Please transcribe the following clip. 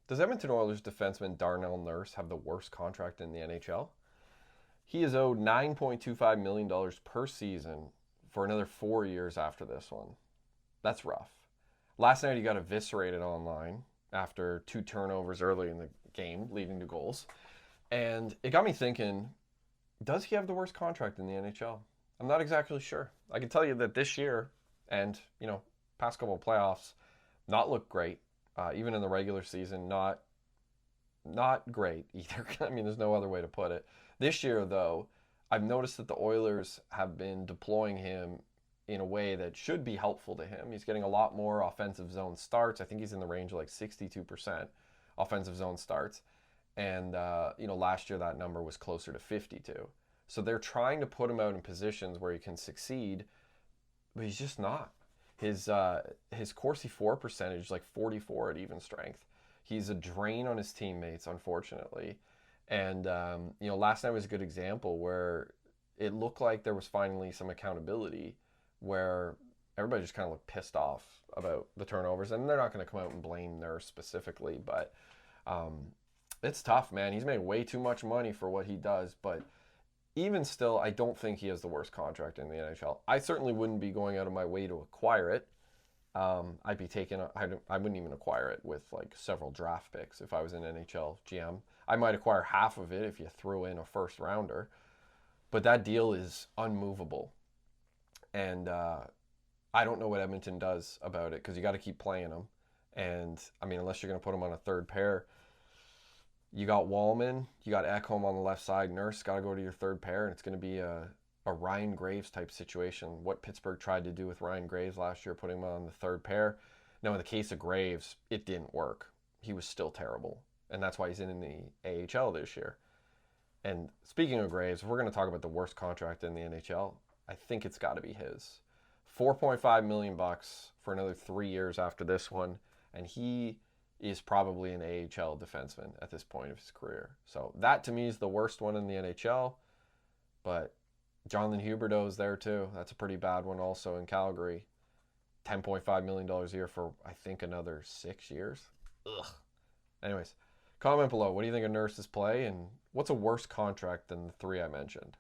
Does Edmonton Oilers defenseman Darnell Nurse have the worst contract in the NHL? He is owed $9.25 million per season for another 4 years after this one. That's rough. Last night he got eviscerated online after two turnovers early in the game, leading to goals. And it got me thinking, does he have the worst contract in the NHL? I'm not exactly sure. I can tell you that this year and, past couple of playoffs, not look great. Even in the regular season, not great either. I mean, there's no other way to put it. This year, though, I've noticed that the Oilers have been deploying him in a way that should be helpful to him. He's getting a lot more offensive zone starts. I think he's in the range of like 62% offensive zone starts. And, last year that number was closer to 52. So they're trying to put him out in positions where he can succeed, but he's just not. His Corsi 4 percentage, like 44 at even strength. He's a drain on his teammates, unfortunately. And, last night was a good example where it looked like there was finally some accountability where everybody just kind of looked pissed off about the turnovers. And they're not going to come out and blame Nurse specifically, but it's tough, man. He's made way too much money for what he does, but even still, I don't think he has the worst contract in the NHL. I certainly wouldn't be going out of my way to acquire it. I'd be taking. I wouldn't even acquire it with like several draft picks if I was an NHL GM. I might acquire half of it if you threw in a first rounder, but that deal is unmovable, and I don't know what Edmonton does about it because you got to keep playing them. And I mean, unless you're going to put them on a third pair, you got Wallman, you got Ekholm on the left side. Nurse got to go to your third pair, and it's going to be a Ryan Graves type situation. What Pittsburgh tried to do with Ryan Graves last year, putting him on the third pair. Now, in the case of Graves, it didn't work. He was still terrible, and that's why he's in the AHL this year. And speaking of Graves, if we're going to talk about the worst contract in the NHL, I think it's got to be his. $4.5 million for another 3 years after this one, and he is probably an AHL defenseman at this point of his career. So that to me is the worst one in the NHL. But Jonathan Huberdeau's there too. That's a pretty bad one also in Calgary. $10.5 million a year for, I think, another 6 years. Ugh. Anyways, comment below. What do you think of Nurse's play? And what's a worse contract than the three I mentioned?